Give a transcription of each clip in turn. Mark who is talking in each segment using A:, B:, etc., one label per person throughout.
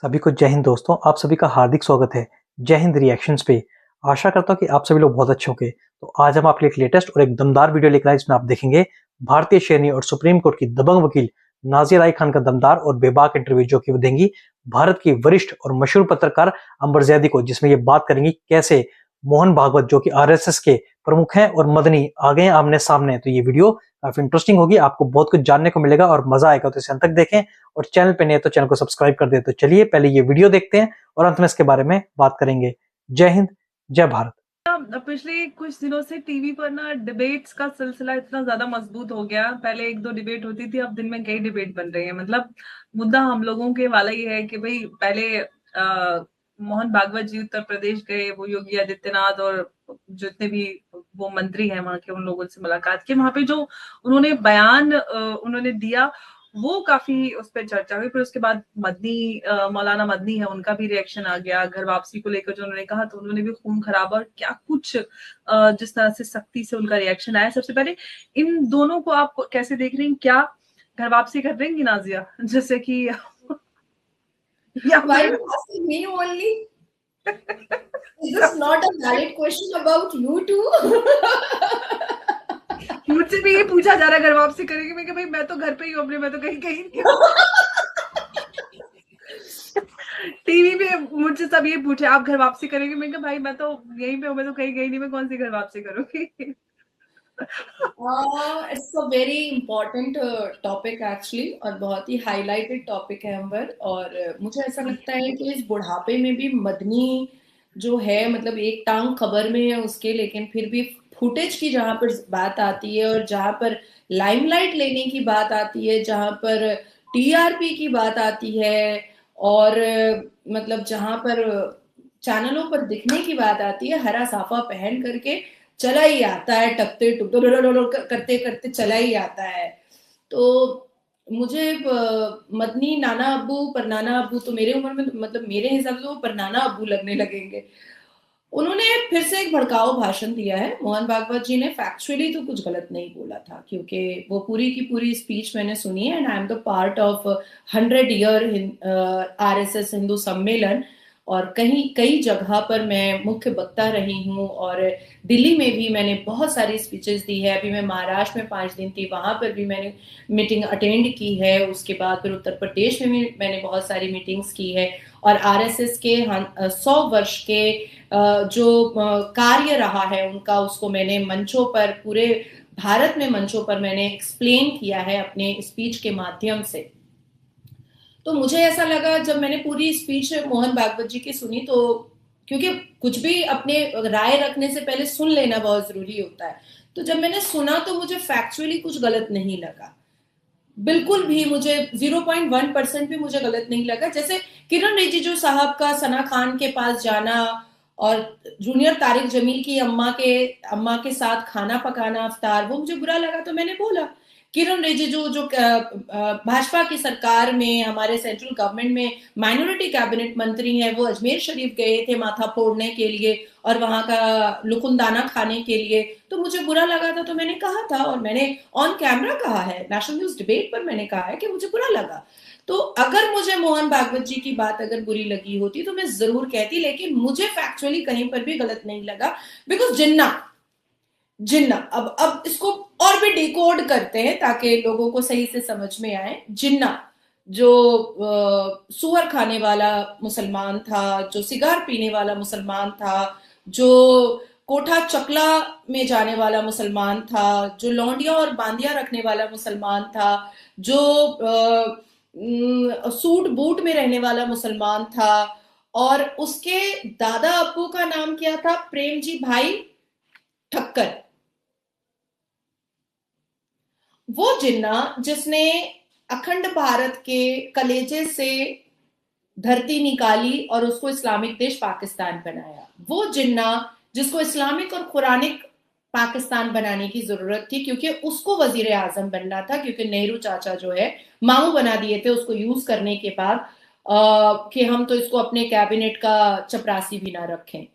A: सभी को जय हिंद दोस्तों। आप सभी का हार्दिक स्वागत है जय हिंद रिएक्शंस पे। आशा करता हूँ कि आप सभी लोग बहुत अच्छे होंगे। तो आज हम आपके लिए एक लेटेस्ट और एक दमदार वीडियो लेकर आए, जिसमें आप देखेंगे भारतीय शेरनी और सुप्रीम कोर्ट की दबंग वकील नाज़िया राय खान का दमदार और बेबाक इंटरव्यू, जो कि वो देंगी भारत की वरिष्ठ और मशहूर पत्रकार अंबर ज़ैदी को, जिसमें ये बात करेंगी कैसे मोहन भागवत, जो कि आरएसएस के प्रमुख हैं, और मदनी आ गए आमने सामने। तो ये वीडियो काफी इंटरेस्टिंग होगी, आपको बहुत कुछ जानने को मिलेगा और मजा आएगा। तो इसे अंत तक देखें और चैनल पे नए तो चैनल को सब्सक्राइब कर दे। तो चलिए पहले ये वीडियो देखते हैं और अंत में इसके बारे में बात करेंगे। जय हिंद, जय भारत।
B: पिछले कुछ दिनों से टीवी पर ना डिबेट्स का सिलसिला इतना ज्यादा मजबूत हो गया। पहले एक दो डिबेट होती थी, अब दिन में कई डिबेट बन रही है। मतलब मुद्दा हम लोगों के वाला ही है कि भाई पहले मोहन भागवत जी उत्तर प्रदेश गए, वो योगी आदित्यनाथ और जितने भी वो मंत्री हैं वहां के, उन लोगों से मुलाकात की। वहां पे जो उन्होंने बयान उन्होंने दिया वो काफी उस पर चर्चा हुई। फिर उसके बाद मदनी मौलाना मदनी है, उनका भी रिएक्शन आ गया घर वापसी को लेकर जो उन्होंने कहा, तो उन्होंने भी खून खराबा और क्या कुछ जिस तरह से सख्ती से उनका रिएक्शन आया। सबसे पहले इन दोनों को आप कैसे देख रही हैं? क्या घर वापसी कर देंगी नाजिया, जैसे कि या
C: Why
B: फिर
C: you asking me only? Is this not a valid question about you too?
B: मुझसे भी ये पूछा जा रहा है घर वापसी करेंगे। मैं भाई मैं तो घर पे ही हूँ अपने, मैं तो कहीं कहीं नहीं हूँ। टीवी पे मुझसे सब ये पूछे आप घर वापसी करेंगे, मैं कहा भाई मैं तो यहीं पे हूँ, मैं तो कहीं गई नहीं, मैं कौन सी घर वापसी करूंगी।
C: It's a very important topic actually और बहुत ही highlighted topic है अंबर। और मुझे ऐसा लगता है कि इस बुढ़ापे में भी मदनी जो है, मतलब एक टांग खबर में है उसके, लेकिन फिर भी फुटेज की जहां पर बात आती है और जहां पर लाइमलाइट लेने की बात आती है, जहां पर टीआरपी की बात आती है और मतलब जहां पर चैनलों पर दिखने की बात आती है, हरा साफा पहन करके चला ही आता है, टपते टुकते करते करते चला ही आता है। तो मुझे मदनी नाना अब्बू पर नाना अब्बू तो मेरे उम्र में, मतलब मेरे हिसाब से वो पर नाना अब्बू लगने लगेंगे। उन्होंने फिर से एक भड़काऊ भाषण दिया है। मोहन भागवत जी ने फैक्चुअली तो कुछ गलत नहीं बोला था, क्योंकि वो पूरी की पूरी स्पीच मैंने सुनी है and I am the part of 100 year RSS Hindu सम्मेलन, और कई जगह पर मैं मुख्य वक्ता रही हूँ और दिल्ली में भी मैंने बहुत सारी स्पीचेस दी है। अभी मैं महाराष्ट्र में 5 दिन थी, वहां पर भी मैंने मीटिंग अटेंड की है। उसके बाद फिर उत्तर प्रदेश में भी मैंने बहुत सारी मीटिंग्स की है। और आरएसएस के 100 वर्ष के जो कार्य रहा है उनका, उसको मैंने मंचों पर, पूरे भारत में मंचों पर मैंने एक्सप्लेन किया है अपने स्पीच के माध्यम से। तो मुझे ऐसा लगा जब मैंने पूरी स्पीच मोहन भागवत जी की सुनी, तो क्योंकि कुछ भी अपने राय रखने से पहले सुन लेना बहुत जरूरी होता है, तो जब मैंने सुना तो मुझे फैक्चुअली कुछ गलत नहीं लगा। बिल्कुल भी मुझे 0.1% भी मुझे गलत नहीं लगा। जैसे किरण रिजिजू साहब का सना खान के पास जाना और जूनियर तारिक जमील की अम्मा के साथ खाना पकाना अफ्तार, वो मुझे बुरा लगा तो मैंने बोला। किरण रिजिजू जो भाजपा की सरकार में, हमारे सेंट्रल गवर्नमेंट में माइनॉरिटी कैबिनेट मंत्री हैं, वो अजमेर शरीफ गए थे माथा फोड़ने के लिए और वहां का लुकुंदाना खाने के लिए, तो मुझे बुरा लगा था। तो मैंने कहा था, और मैंने ऑन कैमरा कहा है, नेशनल न्यूज डिबेट पर मैंने कहा है कि मुझे बुरा लगा। तो अगर मुझे मोहन भागवत जी की बात अगर बुरी लगी होती तो मैं जरूर कहती, लेकिन मुझे फैक्चुअली कहीं पर भी गलत नहीं लगा। बिकॉज जिन्ना जिन्ना अब इसको और भी डिकोड करते हैं ताकि लोगों को सही से समझ में आए। जिन्ना जो सुअर खाने वाला मुसलमान था, जो सिगार पीने वाला मुसलमान था, जो कोठा चकला में जाने वाला मुसलमान था, जो लौंडिया और बांदिया रखने वाला मुसलमान था, जो सूट बूट में रहने वाला मुसलमान था, और उसके दादा अब्बू का नाम क्या था? प्रेमजी भाई ठक्कर। वो जिन्ना जिसने अखंड भारत के कलेजे से धरती निकाली और उसको इस्लामिक देश पाकिस्तान बनाया, वो जिन्ना जिसको इस्लामिक और कुरानिक पाकिस्तान बनाने की जरूरत थी, क्योंकि उसको वजीर आजम बनना था, क्योंकि नेहरू चाचा जो है मामू बना दिए थे उसको यूज करने के बाद कि हम तो इसको अपने कैबिनेट का चपरासी भी ना रखें।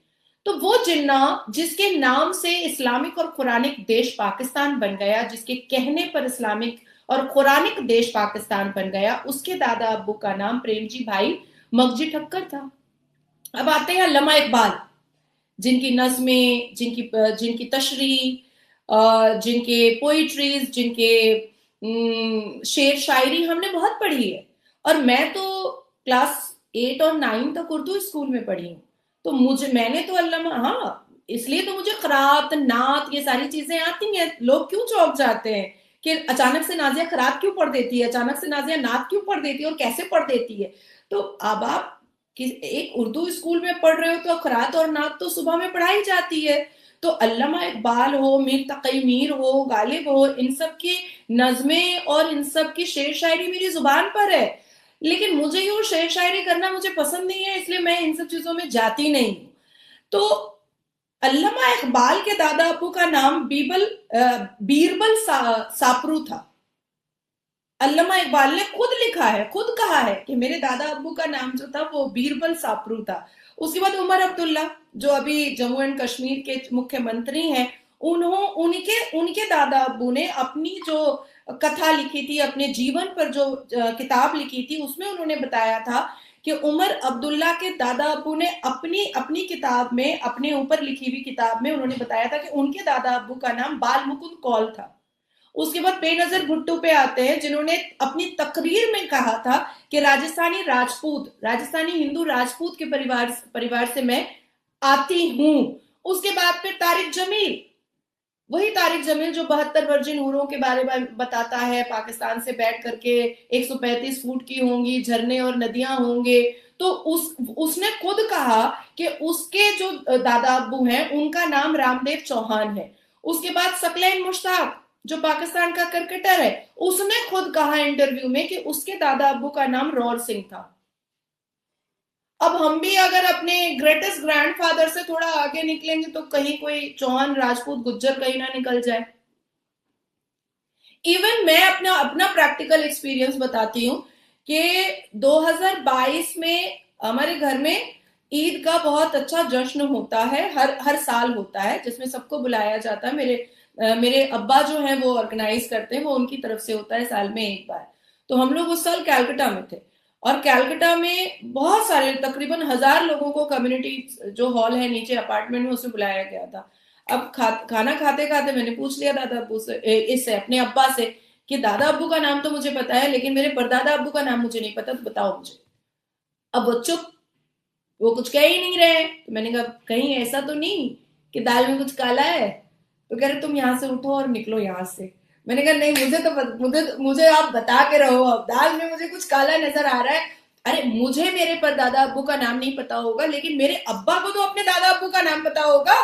C: तो वो जिन्ना जिसके नाम से इस्लामिक और कुरानिक देश पाकिस्तान बन गया, जिसके कहने पर इस्लामिक और कुरानिक देश पाकिस्तान बन गया, उसके दादा अब्बू का नाम प्रेमजी भाई मगजी ठक्कर था। अब आते हैं अल्लामा इकबाल, जिनकी नज़में, जिनकी तशरीह, जिनके पोइट्रीज, जिनके शेर शायरी हमने बहुत पढ़ी है। और मैं तो क्लास 8 और 9 तक उर्दू स्कूल में पढ़ी हूँ। तो मैंने तो अल्लामा, हाँ, इसलिए तो मुझे क़रात, नात, ये सारी चीजें आती हैं। लोग क्यों चौंक जाते हैं कि अचानक से नाजिया क़रात क्यों पढ़ देती है, अचानक से नाजिया नात क्यों पढ़ देती है और कैसे पढ़ देती है। तो अब आप एक उर्दू स्कूल में पढ़ रहे हो तो क़रात और नात तो सुबह में पढ़ाई जाती है। तो अल्लामा इकबाल हो, मीर तक़ी मीर हो, गालिब हो, इन सब की नज़में और इन सब की शेर शायरी मेरी जुबान पर है, लेकिन मुझे यूं शेर शायरी करना मुझे पसंद नहीं है, इसलिए मैं इन सब चीजों में जाती नहीं हूँ। तो अल्लामा इकबाल के दादा अबू का नाम बीरबल सापरू था। अल्लामा इकबाल ने खुद लिखा है, खुद कहा है कि मेरे दादा अब्बू का नाम जो था वो बीरबल सापरू था। उसके बाद उमर अब्दुल्ला, जो अभी जम्मू एंड कश्मीर के मुख्यमंत्री हैं, उनके दादा अब्बू ने अपनी जो कथा लिखी थी, अपने जीवन पर जो किताब लिखी थी, उसमें उन्होंने बताया था कि उमर अब्दुल्ला के दादा अब्बू ने अपनी किताब में, अपने ऊपर लिखी हुई किताब में उन्होंने बताया था कि उनके दादा अब्बू का नाम बाल मुकुंद कौल था। उसके बाद बेनजर भुट्टो पे आते हैं, जिन्होंने अपनी तकरीर में कहा था कि राजस्थानी हिंदू राजपूत के परिवार से मैं आती हूं। उसके बाद फिर तारिक जमील, वही तारिक जमील जो 72 वर्जिन हूरों के बारे में बताता है, पाकिस्तान से बैठ करके 135 फुट की होंगी झरने और नदियां होंगे। तो उसने खुद कहा कि उसके जो दादा अब्बू हैं उनका नाम रामदेव चौहान है। उसके बाद सकलैन मुश्ताक, जो पाकिस्तान का क्रिकेटर है, उसने खुद कहा इंटरव्यू में कि उसके दादा अब्बू का नाम रौर सिंह था। अब हम भी अगर अपने ग्रेटेस्ट ग्रैंडफादर से थोड़ा आगे निकलेंगे तो कहीं कोई चौहान, राजपूत, गुज्जर कहीं ना निकल जाए। इवन मैं अपना प्रैक्टिकल एक्सपीरियंस बताती हूँ कि 2022 में हमारे घर में ईद का बहुत अच्छा जश्न होता है, हर साल होता है, जिसमें सबको बुलाया जाता है। मेरे अब्बा जो हैं वो ऑर्गेनाइज करते हैं, वो उनकी तरफ से होता है साल में एक बार। तो हम लोग उस साल कैलकाटा में थे, और कैलकाटा में बहुत सारे, तकरीबन 1000 लोगों को कम्युनिटी जो हॉल है नीचे अपार्टमेंट में, उसमें बुलाया गया था। अब खाना खाते खाते मैंने पूछ लिया दादा अब्बू से, इससे अपने अब्बा से, कि दादा अब्बू का नाम तो मुझे पता है लेकिन मेरे परदादा अब्बू का नाम मुझे नहीं पता, तो बताओ मुझे। अब वो चुप, वो कुछ कह ही नहीं रहे। तो मैंने कहा कहीं ऐसा तो नहीं कि दाल में कुछ काला है? तो कह रहे तुम यहाँ से उठो और निकलो यहाँ से। मैंने कहा नहीं, मुझे आप बता के रहो, अब दाल में मुझे कुछ काला नजर आ रहा है। अरे मुझे मेरे परदादा अब्बू का नाम नहीं पता होगा, लेकिन मेरे अब्बा को तो अपने दादा अब्बू का नाम पता होगा।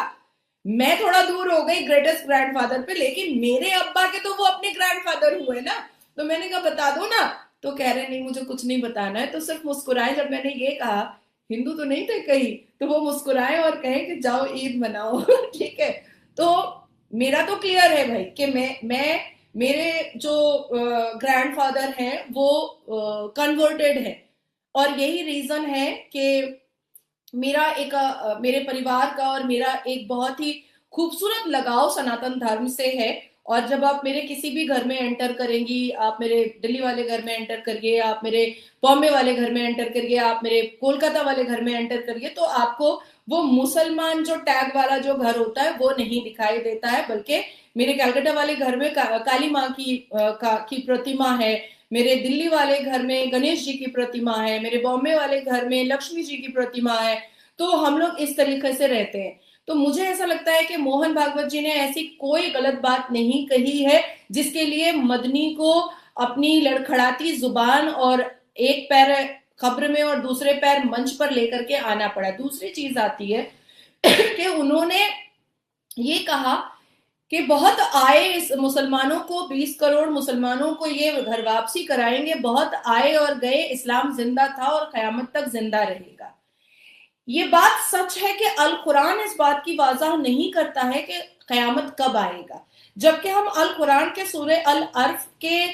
C: मैं थोड़ा दूर हो गई ग्रेटेस्ट ग्रैंडफादर पे, लेकिन मेरे अब्बा के तो वो अपने ग्रैंडफादर हुए ना। तो मैंने कहा बता दो ना। तो कह रहे नहीं मुझे कुछ नहीं बताना है। तो सिर्फ मुस्कुराए जब मैंने ये कहा, हिंदू तो नहीं थे कहीं, तो वो मुस्कुराए और कहे कि जाओ ईद मनाओ। ठीक है। तो मेरा तो क्लियर है भाई कि मेरे जो ग्रैंडफादर हैं वो कन्वर्टेड है, और यही रीजन है कि मेरे परिवार का और मेरा एक बहुत ही खूबसूरत लगाव सनातन धर्म से है। और जब आप मेरे किसी भी घर में एंटर करेंगी, आप मेरे दिल्ली वाले घर में एंटर करिए, आप मेरे बॉम्बे वाले घर में एंटर करिए, आप मेरे कोलकाता वाले घर में एंटर करिए, तो आपको वो मुसलमान जो टैग वाला जो घर होता है वो नहीं दिखाई देता है, बल्कि मेरे कलकत्ता वाले घर में काली माँ की प्रतिमा है, मेरे दिल्ली वाले घर में गणेश जी की प्रतिमा है, मेरे बॉम्बे वाले घर में लक्ष्मी जी की प्रतिमा है। तो हम लोग इस तरीके से रहते हैं। तो मुझे ऐसा लगता है कि मोहन भागवत जी ने ऐसी कोई गलत बात नहीं कही है जिसके लिए मदनी को अपनी लड़खड़ाती जुबान और एक पैर खब्र में और दूसरे पैर मंच पर लेकर के आना पड़ा। दूसरी चीज आती है कि उन्होंने ये कहा कि बहुत आए इस मुसलमानों को, 20 करोड़ मुसलमानों को ये घर वापसी कराएंगे, बहुत आए और गए, इस्लाम जिंदा था और कयामत तक जिंदा रहेगा। ये बात सच है कि अल कुरान इस बात की वाज़ह नहीं करता है कि कयामत कब आएगा, जबकि हम अल कुरान के सूरह अल अर्फ के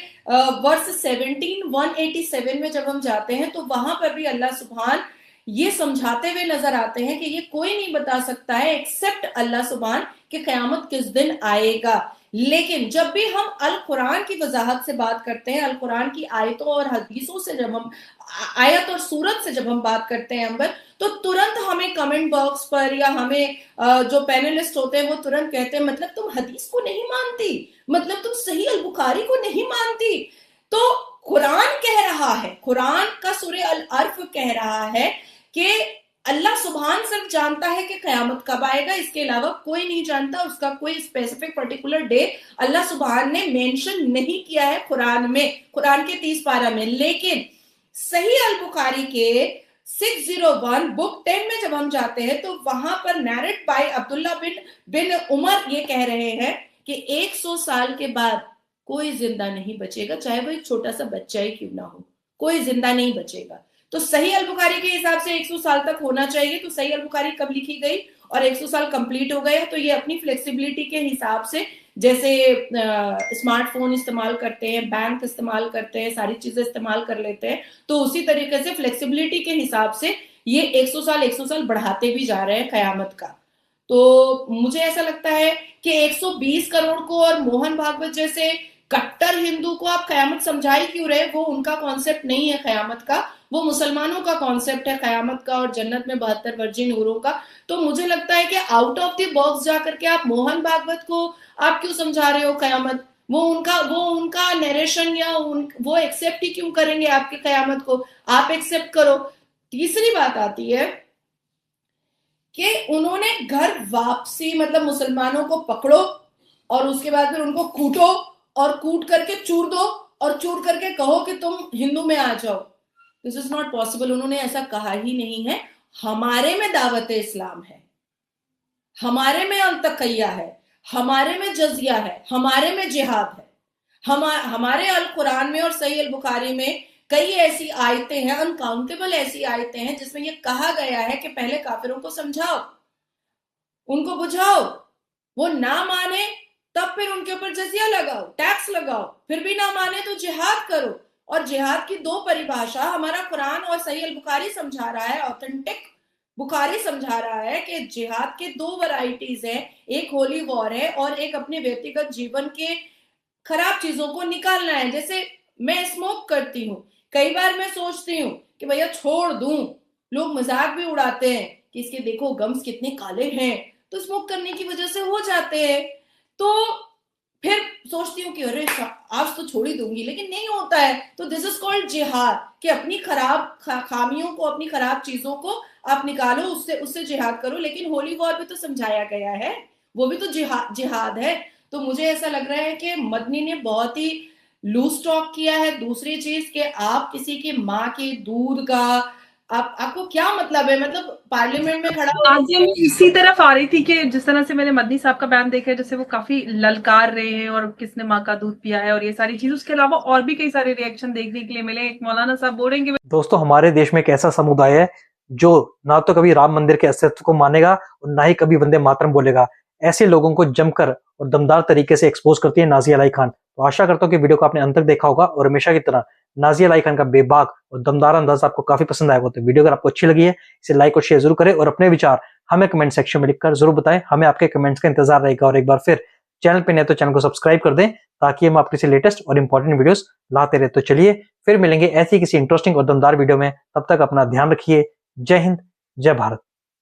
C: वर्स 187 में जब हम जाते हैं तो वहां पर भी अल्लाह सुब्हान ये समझाते हुए नजर आते हैं कि ये कोई नहीं बता सकता है एक्सेप्ट अल्लाह सुब्हान कि कयामत किस दिन आएगा। लेकिन जब भी हम अल कुरान की वजाहत से बात करते हैं, अल कुरान की आयतों और हदीसों से जब हम आयत और सूरत से जब हम बात करते हैं अंबर, तो तुरंत हमें कमेंट बॉक्स पर या हमें जो पैनलिस्ट होते हैं वो तुरंत कहते हैं मतलब तुम हदीस को नहीं मानती, मतलब तुम सही अल बुखारी को नहीं मानती। तो कुरान कह रहा है, कुरान का सूरह अल अर्फ कह रहा है कि अल्लाह सुभान सिर्फ जानता है कि कयामत कब आएगा, इसके अलावा कोई नहीं जानता। उसका कोई स्पेसिफिक पर्टिकुलर डे अल्लाह सुभान ने मेंशन नहीं किया है कुरान में, कुरान के 30 पारा में। लेकिन सही अल बुखारी के 601 बुक 10 में जब हम जाते हैं तो वहां पर नैरेट बाय अब्दुल्ला बिन उमर ये कह रहे हैं कि 100 साल के बाद कोई जिंदा नहीं बचेगा, चाहे वो एक छोटा सा बच्चा ही क्यों ना हो, कोई जिंदा नहीं बचेगा। तो सही अल बुखारी के हिसाब से 100 साल तक होना चाहिए। तो सही अल बुखारी कब लिखी गई और 100 साल कंप्लीट हो गए, तो ये अपनी फ्लेक्सिबिलिटी के हिसाब से, जैसे स्मार्टफोन इस्तेमाल करते हैं, बैंक इस्तेमाल करते हैं, सारी चीजें इस्तेमाल कर लेते हैं, तो उसी तरीके से फ्लेक्सिबिलिटी के हिसाब से ये 100 साल बढ़ाते भी जा रहे हैं कयामत का। तो मुझे ऐसा लगता है कि 120 करोड़ को और मोहन भागवत जैसे कट्टर हिंदू को आप कयामत समझाई क्यों रहे? वो उनका कॉन्सेप्ट नहीं है कयामत का, वो मुसलमानों का कॉन्सेप्ट है कयामत का और जन्नत में 72 वर्जिन हूरों का। तो मुझे लगता है कि आउट ऑफ द बॉक्स जाकर के आप मोहन भागवत को आप क्यों समझा रहे हो कयामत? वो उनका नरेशन या वो एक्सेप्ट ही क्यों करेंगे आपके कयामत को? आप एक्सेप्ट करो। तीसरी बात आती है कि उन्होंने घर वापसी, मतलब मुसलमानों को पकड़ो और उसके बाद फिर उनको कूटो और कूट करके चूर दो और चूर करके कहो कि तुम हिंदू में आ जाओ। This is not possible. उन्होंने ऐसा कहा ही नहीं है। हमारे में दावत इस्लाम है, हमारे में अल-तक़िया है, हमारे में जजिया है, हमारे में जिहाद है। हमारे अल कुरान में और सही अल बुखारी में कई ऐसी आयतें हैं, अनकाउंटेबल ऐसी आयतें हैं जिसमें यह कहा गया है कि पहले काफिरों को समझाओ, उनको बुझाओ, वो ना माने तब फिर उनके ऊपर जजिया लगाओ, टैक्स लगाओ, फिर भी ना माने तो जिहाद करो। और जिहाद की दो परिभाषा हमारा कुरान और सही अल बुखारी समझा रहा है, ऑथेंटिक बुखारी समझा रहा है कि जिहाद के दो वैरायटीज हैं, एक होली वॉर है और एक अपने व्यक्तिगत जीवन के खराब चीजों को निकालना है। जैसे मैं स्मोक करती हूँ, कई बार मैं सोचती हूँ कि भैया छोड़ दूं, लोग मजाक भी उड़ाते हैं कि इसके देखो गम्स कितने काले हैं, तो स्मोक करने की वजह से हो जाते हैं। तो फिर सोचती हूँ कि अरे आज तो छोड़ ही दूंगी, लेकिन नहीं होता है। तो दिस इज कॉल्ड जिहाद, कि अपनी खराब खामियों को, अपनी खराब चीजों को आप निकालो, उससे जिहाद करो। लेकिन होली वॉर भी तो समझाया गया है, वो भी तो जिहाद है। तो मुझे ऐसा लग रहा है कि मदनी ने बहुत ही लूज टॉक किया है। दूसरी चीज कि आप किसी की माँ के दूध का आपको क्या मतलब है? मतलब पार्लियामेंट में खड़ा
B: मैं इसी तरफ आ रही थी कि जिस तरह से मैंने मदनी साहब का बयान देखा है, जैसे वो काफी ललकार रहे हैं और किसने माँ का दूध पिया है और ये सारी चीज, उसके अलावा और भी कई सारे रिएक्शन देखने के लिए मिले। एक मौलाना साहब बोल रहे हैं कि
A: दोस्तों, हमारे देश में एक ऐसा समुदाय है जो ना तो कभी राम मंदिर के अस्तित्व को मानेगा और ना ही कभी वंदे मातरम बोलेगा। ऐसे लोगों को जमकर और दमदार तरीके से एक्सपोज करती है नाज़िया अलाई खान। तो आशा करता हूँ कि वीडियो को आपने अंत तक देखा होगा और हमेशा की तरह नाज़िया अलाई खान का बेबाक और दमदार अंदाज आपको काफी पसंद आएगा। तो वीडियो अगर आपको अच्छी लगी है, इसे लाइक और शेयर जरूर करें और अपने विचार हमें कमेंट सेक्शन में लिखकर जरूर बताएं। हमें आपके कमेंट्स का इंतजार रहेगा। और एक बार फिर चैनल पे नए तो चैनल को सब्सक्राइब कर दें ताकि हम आपके से लेटेस्ट और इंपॉर्टेंट वीडियोस लाते रहे। तो चलिए फिर मिलेंगे ऐसी किसी इंटरेस्टिंग और दमदार वीडियो में। तब तक अपना ध्यान रखिए। जय हिंद, जय भारत।